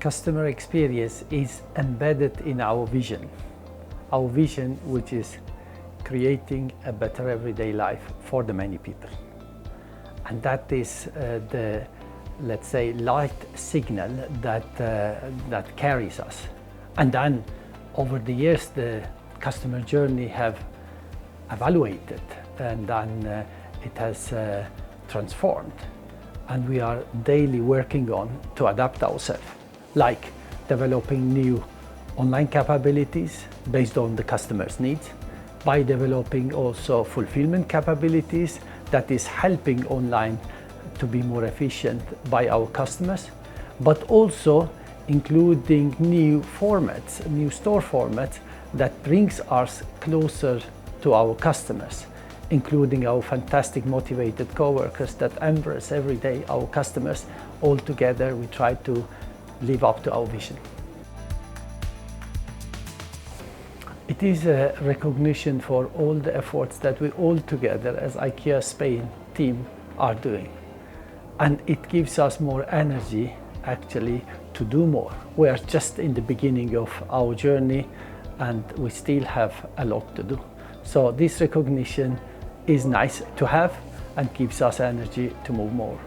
Customer experience is embedded in our vision. Our vision, which is creating a better everyday life for the many people. And that is the, let's say, light signal that carries us. And then over the years, the customer journey have evaluated, and then it has transformed. And we are daily working on to adapt ourselves, like developing new online capabilities based on the customer's needs, by developing also fulfillment capabilities that is helping online to be more efficient by our customers, but also including new formats, new store formats that brings us closer to our customers, including our fantastic motivated co-workers that embrace every day our customers. All together we try to live up to our vision. It is a recognition for all the efforts that we all together as IKEA Spain team are doing. And it gives us more energy actually to do more. We are just in the beginning of our journey and we still have a lot to do. So this recognition is nice to have and gives us energy to move more.